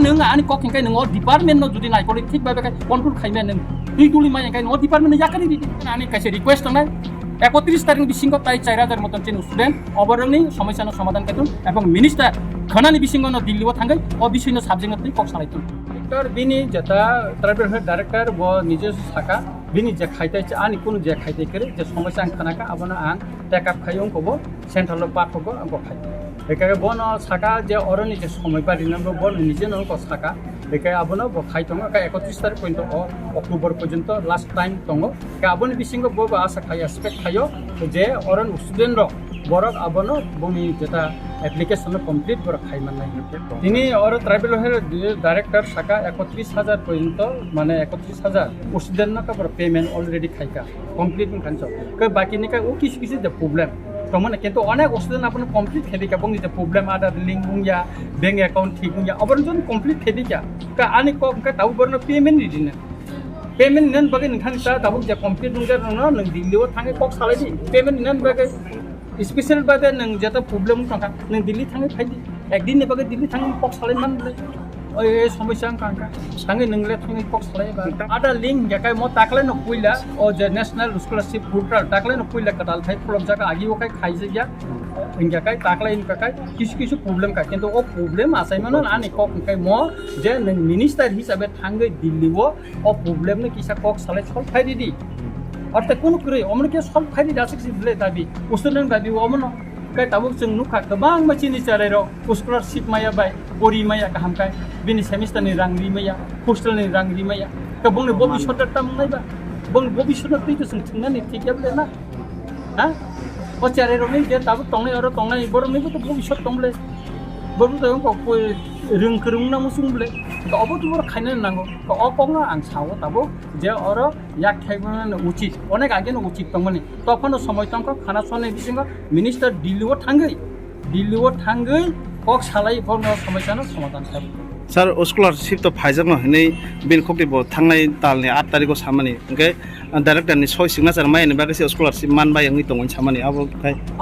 nung ani kok kai nung department no judi nai kori ঠিক ভাবে kai control Jaime nung তুই তুলি মাই kai no department yakari di ani kaise request নাই 31 তারিখ বিসিংহ তাই 4000 মতন চেন স্টুডেন্ট অবরণী সমস্যানো সমাধান কাইতুন এবং মিনিস্টার খানানি বিসিংহ ন দিল্লিও থাঙ্গাই ও বিষয়নো সাবজেক্ট তুই কক সালাইতুন ডাইরেক্টর বিনি যেটা ট্রাইবেল ডাইরেক্টর ব নিজে শাখা বিনি যে খাইতে আনি কোন যে খাইতে করে যে সমস্যা আং খানাকা আবনা আং টেকআপ খাইও কব সেন্ট্রাল পার্ট হবো আং খাই একাকে বন শাখা যে অরণি যে সময় পারি না বন নিজে নক শাখা একাই আবনো খাই দङ 31 তারিখ পর্যন্ত অক্টোবর পর্যন্ত লাস্ট টাইম দङ আবনি বিসিংহ ব আশা খাই এক্সপেক্ট খাইও যে অরণ স্টুডেন্ট বরক আবনো বনি যেটা অ্যাপ্লিকেশন কমপ্লিট করে খাই মানে তিনি और ট্রাইবেল ডাইরেক্টর শাখা 31,000 পর্যন্ত মানে 31,000 স্টুডেন্ট না কাপড় পেমেন্ট অলরেডি খাইকা কমপ্লিট খানছো বাকি নিকা ও কিছু কিছু যে প্রবলেম তমনে কিন্তু অনেক স্টুডেন্ট আপনি কমপ্লিট খেদিকা বং যে প্রবলেম আদার লিঙ্ক মুয়া ব্যাংক অ্যাকাউন্ট ঠিক মুয়া অবরণ জন কমপ্লিট খেদিকা কা আনি কম কা তাও বরন পেমেন্ট দিদিনা পেমেন্ট নেন বাকি নখান তা তাবুক যে কমপ্লিট মুজা ন নং দিল্লিও থাঙে কক সালাই দি পেমেন্ট নেন বাকি स्पेशल बादे नों जेता प्रॉब्लेम थांखा नों दिल्ली थाङै फाइदि एकदिन ने बागे दिल्ली थाङै पक सालाय मानले ओय समस्या कांका थाङै नोंले थाङै पक सालाय बा आदा लिंक याकाय म ताकले न पुइला ओ जे नेशनल स्कॉलरशिप पोर्टल ताकले न पुइला कटाल थाय प्रॉब्लम जाका आगी ओखाय खाइजे या इंगाकाय ताकले इनकाय किछु किछु प्रॉब्लेम का किंतु ओ प्रॉब्लेम आसायमन आनि कक काय म जे नों मिनिस्टार हिसाबै थाङै दिल्लीओ ओ प्रॉब्लेम ने किसा कक सालाय सल्व फाइदि दि अर्थात कोनो कुरै अमनके सल्भ फाइदि दासिक दिले दाबि उस्तुदन दाबि अमन काय ताबुक जों नुखा गोबां मानसिनि चारायरो स्कॉलरशिप माया बाय बोरि माया गाहामखाय बिनि सेमिस्टारनि रां रिमाया हस्टेलनि रां रिमाया का बंनो भबिष्यत तामनायबा बंनो भबिष्यत तैतो जों थिंनानै थिगयाबले ना हा ओ चारायरो नै जे ताबुक तंनाय आरो तंनाय बरनैबो तो भबिष्यत तंबले बरन दं को रोंखोरों ना मुसुंबले तो अब तो खाइना नांगौ तो अकंगा आं सावो ताबो जे और याक खाइबोनो उचित अनेक आगेनो उचित तंगनि तखन समय तंक खाना सने बिसिंग मिनिस्टार दिल्लीओ थांगै कक सालाय बरन समस्यानो समाधान खालाम सर स्कॉलरशिप तो फाइजर न हनै बिन खक्ति ब थांनाय तालनि 8 तारिखआव सामानि ओंके डाइरेक्टरनि सय सिगनेचार मायनि बागैसे स्कॉलरशिप मानबाय आंनि दंगन सामानि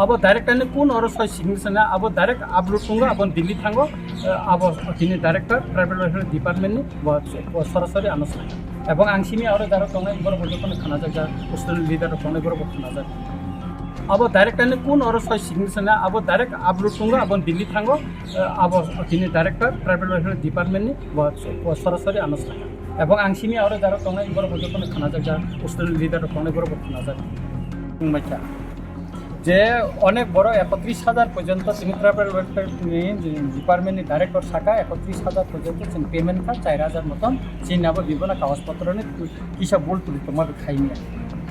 अब डाइरेक्टरनि कोन और सय सिगनेचार अब डाइरेक्ट अपलोड संग अब दिल्ली थांगो अब दिनि डाइरेक्टर ट्राइबल वेलफेयर डिपार्टमेन्टनि सरासरि आनुষ্ঠাन এবং आंसिनि और दारो तंनाय बर बजखन खाना जागा स्टुडेन्ट लिडार तंनाय बर खाना जागा अब डाइरेक्टरनि कोन और सय सिगनेचार अब डाइरेक्ट अपलोड संग अब दिल्ली थांगो अब दिनि डाइरेक्टर ट्राइबल वेलफेयर डिपार्टमेन्टनि सरासरि आनुষ্ঠাन এবং आंसिनि और दारो तंनाय बर बजखन खाना जागा स्टुडेन्ट लिडार तंनाय बर खाना जागा बुंबायथा যে অনেক বড় 31,000 পর্যন্ত ট্রাইবেল ওয়েলফেয়ার ডিপার্টমেন্টনি ডাইরেক্টর শাখা 31,000 পর্যন্ত পেমেন্ট का 4,000 মতন চিনাবো বিবনা কাগজপত্রনি কিসা বল তুলি তোমার খাইনি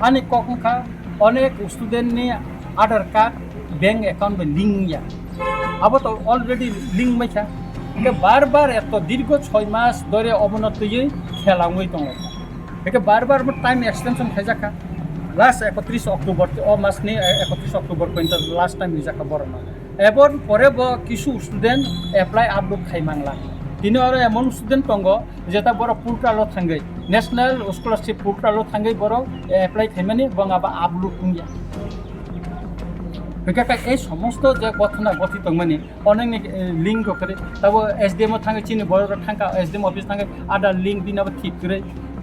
আনি কখনকা অনেক স্টুডেন্টনি আধার কার্ড ব্যাংক অ্যাকাউন্ট লিঙ্ক ইয়া अब तो অলরেডি লিঙ্ক মাইছা একে বারবার এত দীর্ঘ 6 মাস ধরে অবনতিই খেলাঙ্গই দङ একে বারবার টাইম এক্সটেনশন খাইজাকা लास्ट 31 अक्टोबर मासनि 31 अक्टोबर पर्यंत लास्ट टाइम रिजाखा बरना एबर परे ब किसु स्टुडेन्ट एप्लाइ आपलोड खाइमांला दिनो आरो एमन स्टुडेन्ट दङ जेता बर पोर्टालो थांगै नेशनल स्कॉलरशिप पोर्टालो थांगै बर एप्लाइ खाइमानि बंगाबा आपलोड कुंया बेका ए समस्त जे गथना गथि दंमानि अनेकनि लिंक करे तब एसडीएम थांगै चिनि बर थांका एसडीएम ऑफिस थांगै आदा लिंक दिनाबो ठीक करे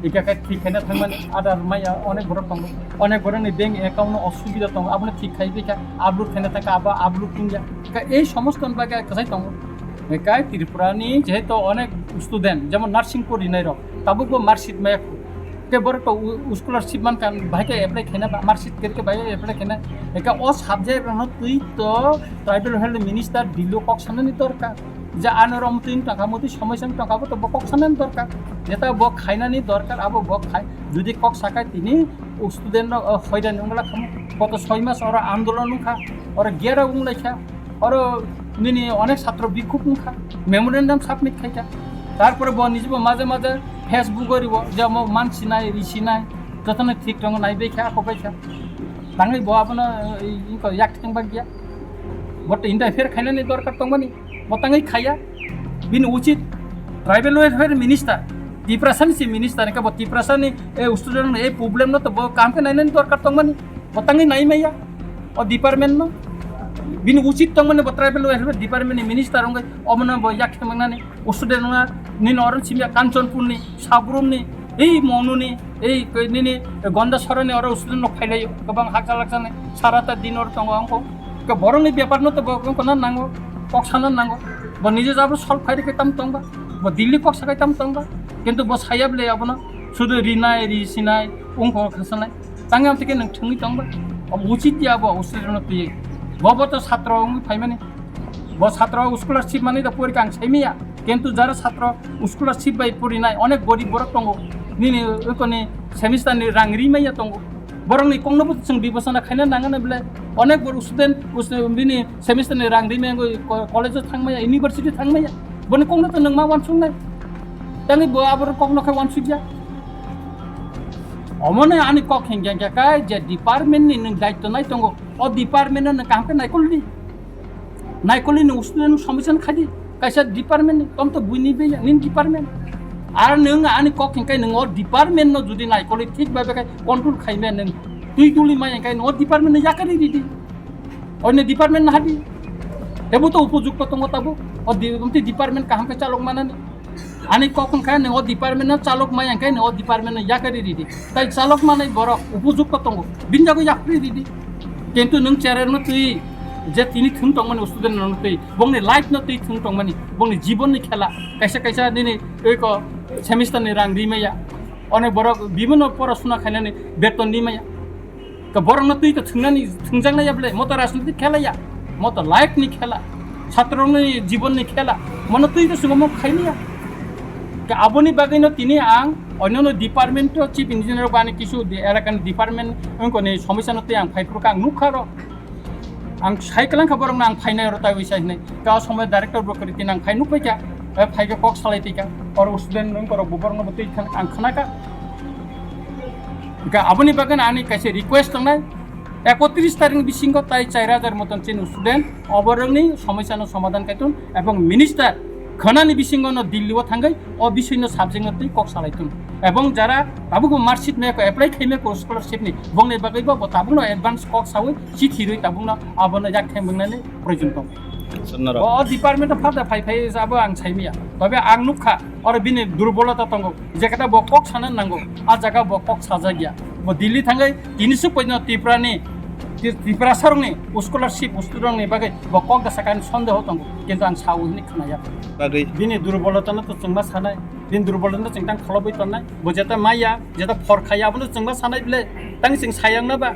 एकाका ठीक खाइना थांमानि आदार माया अनेक बर दङ अनेक बरनि बैंक अकाउंट असुबिदा दङ आपनि ठीक खाइबिका आपलोड खाइना थांका आबा आपलोड कुंया का ए समस्त बागा कसाय दङ एकाय त्रिपुरानि जेहेतु अनेक स्टुडेन्ट जेमन नार्सिं पढिनाय र ताबुबो मार्कशीट माया के बर तो स्कॉलरशिप मान कान भाइके एप्लाई खाइना मार्कशीट करके भाइ एप्लाई खाइना एका ओ सब्जेक्ट न तुई तो ट्राइबल हेल्थ मिनिस्टर दिल्ली कक साननि दरकार जा आनरम तीन टाका मति समस्या टाकाबो तो बक साननि दरकार जेता बक खाइनानि दरकार अब बक खाइ যদি কক সাকায় তিনি স্টুডেন্ট হয়রানি উংলা খাম কত 6 মাস और आंदोलन खा और 11 उंगलाइखा और নিনি অনেক ছাত্র বিক্ষোভ মুখা মেমোরেন্ডাম সাবমিট খাইকা তারপরে ব নিজব মাঝে মাঝে ফেসবুক করিব যে ম মানসি নাই ঋষি নাই যতনে ঠিক রঙ নাই বেখা কবাইখা তাঙ্গই ব আপনা ইনক ইয়াক থাংবা গিয়া বট ইন্টারফেয়ার খাইনানি দরকার তংমানি বতাঙ্গই খাইয়া বিন উচিত ট্রাইবেল ওয়েলফেয়ার মিনিস্টার तिप्रासानि से मिनिस्टार का तिप्रासानि ए स्टूडेंट ए प्रॉब्लम न तो काम के नाइननि दरकार तंगमानि बतांगि नाइ मैया और डिपार्टमेंट न बिन उचित तंगमानि ट्राइबल वेलफेयर डिपार्टमेंट मिनिस्टार होंगे अमन ब याक थंगनानि student nini orang simya Kanchanpur ni Sabrum ni Manu ni nini Gandasara ni orang student nok phailai gobang hakjalaksan ni sarata dinor tongo angko ke borong ni byapar no to bong konan nango koksanan nango bo nije jabro solve khai ke tam tongba bo Delhi koksa kai tam tongba কিন্তু bo sayab le abona শুধু Rinnai রিসিনাই উংখ খাসানাই তাঙ্গাম থেকে নং থংনি তংবা উচিত দিয়াবো উস্ত্রন তুই ববত ছাত্র ফাইমানে ব ছাত্র scholarship মানে তো পরীক্ষা সাইমিয়া কিন্তু যারা ছাত্র স্কলারশিপ বাই পড়ি নাই অনেক গরিব বড় তঙ্গ নিনি ওকনে সেমিস্টারনি রাং রিমাইয়া তঙ্গ বরং নি কংনবো जों বিবেচনা খাইনা নাঙানে বলে অনেক বড় স্টুডেন্ট বিনি সেমিস্টারনি রাং রিমাই কলেজে থাংমায়া ইউনিভার্সিটি থাংমায়া বনে কংনো তো নং মা ওয়ানসুংনাই তানি ব আবার কখনো খাই ওয়ানসুইয়া অমনে আনি কক হেঙ্গা গাকাই যে ডিপার্টমেন্ট নি নং দায়িত্ব নাই তঙ্গো ও ডিপার্টমেন্ট ন কামকে নাইকলি নি স্টুডেন্ট সমিশন খাদি কাইসা ডিপার্টমেন্ট নি তম তো বুইনি বে নিন ডিপার্টমেন্ট আর নং আনি কক হেঙ্গাই নং ও ডিপার্টমেন্ট ন যদি নাইকলি ঠিক ভাবে কাই কন্ট্রোল খাইমে নং তুই তুলি মাই হেঙ্গাই ন ডিপার্টমেন্ট নি ইয়াকারি দিদি অন্য ডিপার্টমেন্ট না হাদি এবো তো উপযুক্ত তঙ্গো তাবো ও ডিপার্টমেন্ট কামকে চালক মানানি ani kokon kai ne o department na chalok mai kai ne o department na yakari didi tai chalok mane boro upojukto tongo binjago yakri didi kintu nung charer no tui je tini thun tong mane student no tui bongni life no tui thun tong mane bongni jibon ni khela kaisa dini ei ko semester ni rang rimaya onek boro bibino porashona khainani beton nimaya ka boro no tui ka thungnani thungjangna yable moto rajniti khela ya moto life ni khela ছাত্রনি Jibon ni khela mono tui to sungamo khainiya aboni bagino tini ang onyono department to chief engineer bani kisu erakan department ngkoni somisano te ang phaipro kang nukharo ang saiklang khaborong nang phainai rota wisai nei ka somoy director brokeri tinang phainu paika phaika kok salai tika or student ngkoro buborno botei khang ang khanaka ka aboni bagan ani kaise request nai 31 তারিখ বিসিঙ্গ তাই 4000 মতন চিন student অবরংনি সমস্যানো সমাধান কাইতুন এবং minister খনানি বিসিঙ্গন দিল্লিও থাঙ্গাই ও বিষয়নো সাবজেক্টতে cock সালাইতুন এবং যারা তাবুগো marksheet মেকো apply Jaime কো scholarship নি বংনে বাগাইবো তাবুনো advance cock সাউই চিঠিরই তাবুনো আবনো যাক থাইমংনানে প্রয়োজন দं ও ডিপার্টমেন্ট ফাদা ফাই যাবো আং সাইমিয়া তবে আং নুখা আর বিনি দুর্বলতা দं যেটা ব কক সানান নাঙ্গো আ জায়গা ব কক সাজা গিয়া ব দিল্লি থাঙ্গাই 300 পয়নো ত্রিপুরানি ত্রিপুরা सरंनि स्कलारशिप स्टुडेंटनि बागै बकक गासाकान सन्देह दं किन्तु आं सावहिनि खोनाया बागै बिनि दुर्बलतानो तो जोंबा सानाय बिनि दुर्बलतानो जों तां खलबै तनाय बजेता माया जेता फरखाया बनो जोंबा सानाय बिले तां जों सायांनाबा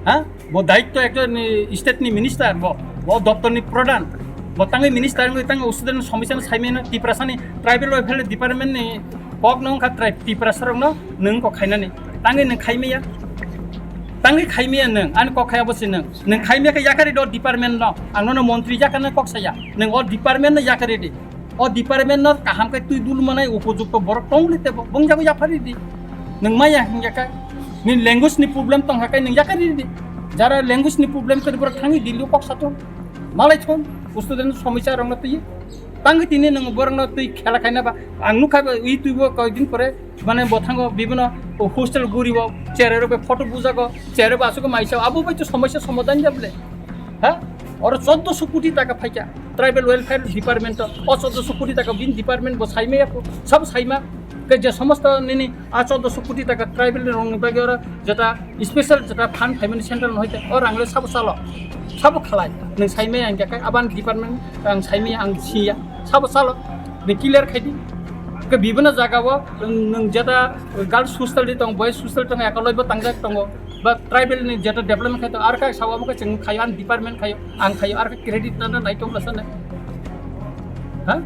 हा ब दायित्व एकजन स्टेटनि मिनिस्टार ब दप्तरनि प्रधान ब तांगै मिनिस्टार तां स्टुडेंट समिशन साइमेना ত্রিপুরাसानि ट्राइबल वेलफेयर डिपार्टमेन्टनि कक नों खा ত্রিপুরা सरंनो नों को खायनानै तांगै नों खायमेया Tangi khaimia neng an kok khaya bosi neng khaimia ka yakari do department no angno মন্ত্রী jakana kok saya neng o department no yakari di o department no kaham kai tui dulu manai upojukto borok tonglite bongjago yakari di neng maya hinjaka ni language ni problem tong hakai neng yakari di jara language ni problem kari borok thangi dillu kok sato malai thon student সমস্যা রংনা তুই tangi tini neng borok no tui khela khaina ba angnu kha ui tui bo কয়েকদিন পরে মানে বথাঙ্গ বিভিন্ন hostel ঘুরিব চেয়ারের উপরে photo বুঝাগ চেয়ারের উপরে আসুক মাইসা আবু ভাই তো সমস্যার সমাধান যাবলে হ্যাঁ ওর 1400 কোটি টাকা ফাইকা ট্রাইবেল ওয়েলফেয়ার ডিপার্টমেন্ট ও 1400 কোটি টাকা বিন ডিপার্টমেন্ট বসাইমে সব সাইমা যে সমস্ত নিনি 1400 কোটি টাকা ট্রাইবেল রং বাগে ওরা যেটা স্পেশাল যেটা ফান্ড পেমেন্ট সেন্টার হইতে ওর আংলে সব চালো সব খালাই নং সাইমে আং গাকাই আবান ডিপার্টমেন্ট আং সাইমে আং সিয়া সব চালো নি clear খাইদি ke bibina jagao nung jeta girls hostel di tong boys hostel tong ekoloi bo tangjak tongo ba tribal ni jeta development khaito ar ka sawam ka cheng khayo an department khayo ang khayo ar ka credit na nai tong lasana ha